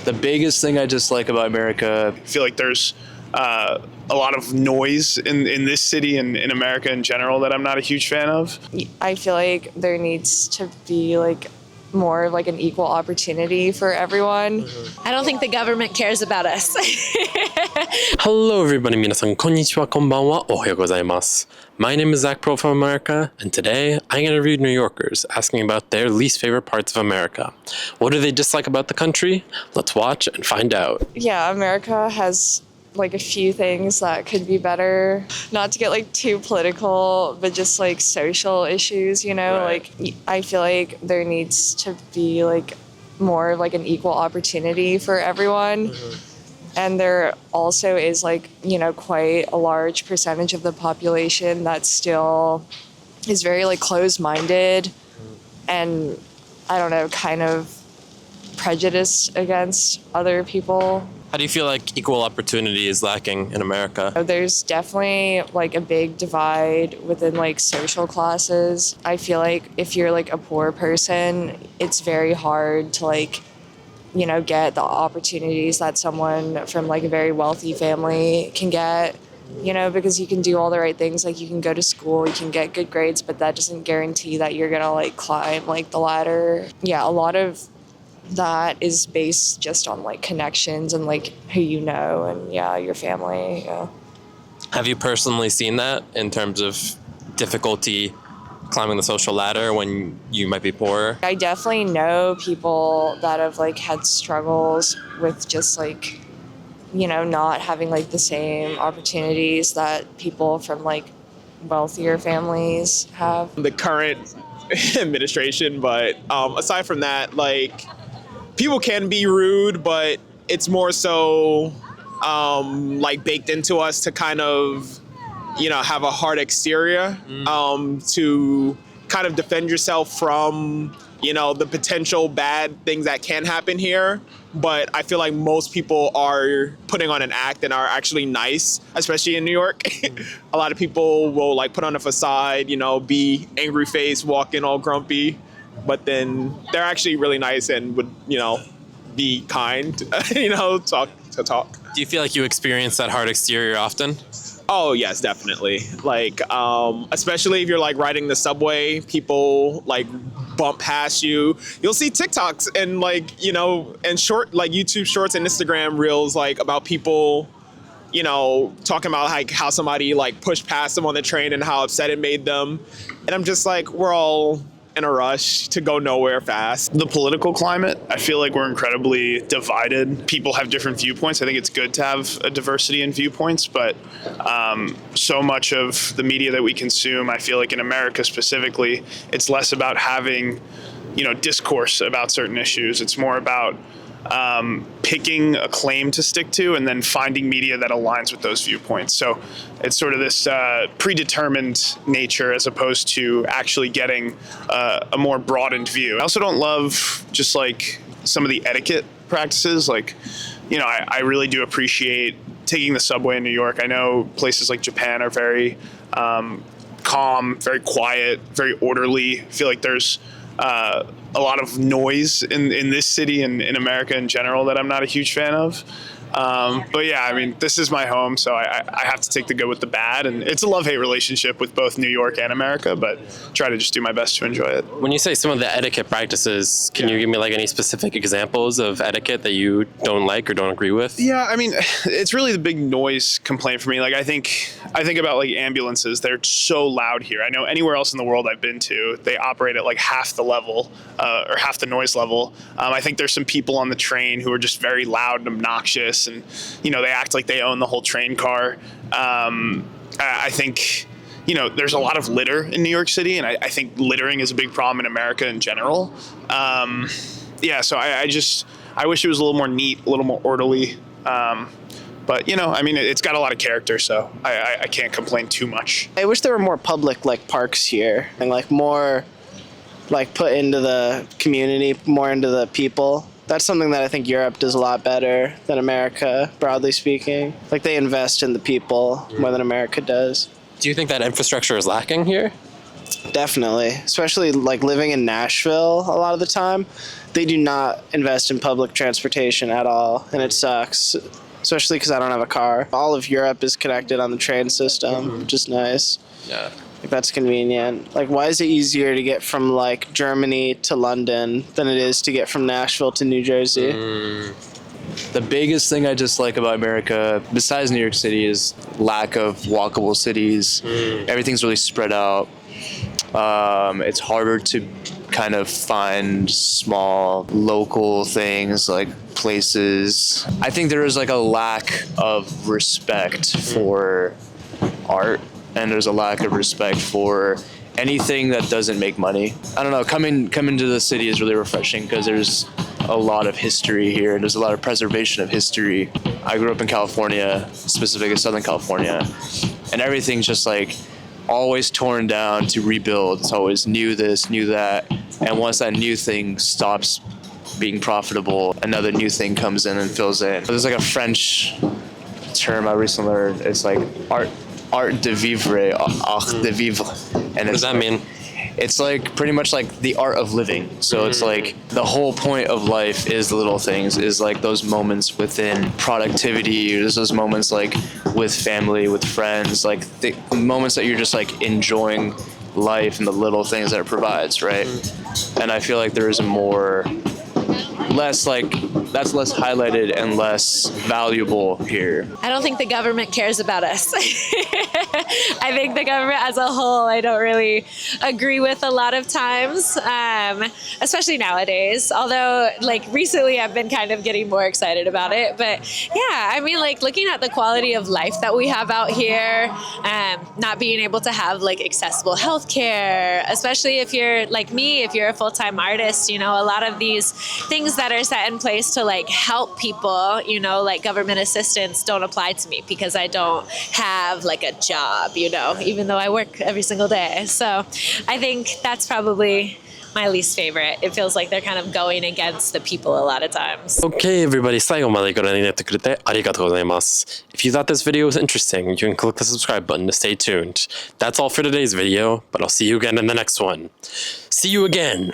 The biggest thing I dislike about America, I feel like there's a lot of noise in this city and in America in general that I'm not a huge fan of. I feel like there needs to be like more of like an equal opportunity for everyone. I don't think the government cares about us. Hello everybody, 皆さんこんにちは、こんばんは、おはようございます。My name is Zach Pro from America, and today I interviewed New Yorkers asking about their least favorite parts of America. What do they dislike about the country? Let's watch and find out. Yeah, America has like a few things that could be better. Not to get like too political, but just like social issues, you know, Right. like I feel like there needs to be like more of like an equal opportunity for everyone. And there also is like, you know, quite a large percentage of the population that still is very like closed-minded and I don't know, kind of prejudiced against other people. How do you feel like equal opportunity is lacking in America? There's definitely like a big divide within like social classes. I feel like if you're like a poor person, it's very hard to like, you know, get the opportunities that someone from like a very wealthy family can get, you know, because you can do all the right things. Like you can go to school, you can get good grades, but that doesn't guarantee that you're gonna like climb like the ladder. Yeah, a lot of that is based just on like connections and like who you know and yeah, your family. Yeah. Have you personally seen that in terms of difficulty climbing the social ladder when you might be poorer? I definitely know people that have like had struggles with just like, you know, not having like the same opportunities that people from like wealthier families have. The current administration, but aside from that, like people can be rude, but it's more so like baked into us to kind of, you know, have a hard exterior to kind of defend yourself from, you know, the potential bad things that can happen here. But I feel like most people are putting on an act and are actually nice, especially in New York. A lot of people will like put on a facade, you know, be angry face, walk in all grumpy, but then they're actually really nice and would, you know, be kind, you know, talk. Do you feel like you experience that hard exterior often? Oh yes, definitely. Like, especially if you're like riding the subway, people like bump past you. You'll see TikToks and like, you know, and short, like YouTube shorts and Instagram reels, like about people, you know, talking about like how somebody like pushed past them on the train and how upset it made them. And I'm just like, we're all in a rush to go nowhere fast. The political climate, I feel like we're incredibly divided. People have different viewpoints. I think it's good to have a diversity in viewpoints, but so much of the media that we consume, I feel like in America specifically, it's less about having, you know, discourse about certain issues. It's more about picking a claim to stick to and then finding media that aligns with those viewpoints. So it's sort of this predetermined nature as opposed to actually getting a more broadened view. I also don't love just like some of the etiquette practices. Like, you know, I really do appreciate taking the subway in New York. I know places like Japan are very calm, very quiet, very orderly. I feel like there's a lot of noise in this city and in America in general that I'm not a huge fan of. But yeah, I mean, this is my home, so I have to take the good with the bad. And it's a love-hate relationship with both New York and America, but try to just do my best to enjoy it. When you say some of the etiquette practices, can you give me like any specific examples of etiquette that you don't like or don't agree with? Yeah, I mean, it's really the big noise complaint for me. Like, I think about like ambulances. They're so loud here. I know anywhere else in the world I've been to, they operate at like half the level or half the noise level. I think there's some people on the train who are just very loud and obnoxious, and you know, they act like they own the whole train car. I think, you know, there's a lot of litter in New York City, and I think littering is a big problem in America in general. Yeah, so I wish it was a little more neat, a little more orderly. But, you know, I mean, it's got a lot of character, so I can't complain too much. I wish there were more public like parks here and like more like put into the community, more into the people. That's something that I think Europe does a lot better than America, broadly speaking. Like they invest in the people more than America does. Do you think that infrastructure is lacking here? Definitely, especially like living in Nashville a lot of the time. they do not invest in public transportation at all, and it sucks. Especially because I don't have a car. All of Europe is connected on the train system, which is nice. Yeah. Like, that's convenient. Like, why is it easier to get from like Germany to London than it is to get from Nashville to New Jersey? The biggest thing I dislike about America, besides New York City, is lack of walkable cities. Everything's really spread out. It's harder to kind of find small local things like places. I think there is like a lack of respect for art, and there's a lack of respect for anything that doesn't make money. I don't know, coming to the city is really refreshing because there's a lot of history here. There's a lot of preservation of history. I grew up in California, specifically Southern California, and everything's just like always torn down to rebuild. It's always new this, new that, and once that new thing stops being profitable, another new thing comes in and fills in. There's like a French term I recently learned. It's like art de vivre, art de vivre. And What does that mean? It's like pretty much like the art of living. So it's like the whole point of life is the little things, is like those moments within productivity. There's those moments like with family, with friends, like the moments that you're just like enjoying life and the little things that it provides, right? And I feel like there is less like that's less highlighted and less valuable here. I don't think the government cares about us. I think the government as a whole, I don't really agree with a lot of times, especially nowadays. Although, like, recently I've been kind of getting more excited about it. But yeah, I mean, like, looking at the quality of life that we have out here, not being able to have, like, accessible healthcare, especially if you're like me, if you're a full-time artist, you know, a lot of these things that are set in place to like help people, you know, like government assistance don't apply to me because I don't have like a job, you know, even though I work every single day. So I think that's probably my least favorite. It feels like they're kind of going against the people a lot of times. Okay, everybody, 最後までご覧になってくれてありがとうございます。If you thought this video was interesting, you can click the subscribe button to stay tuned. That's all for today's video, but I'll see you again in the next one. See you again!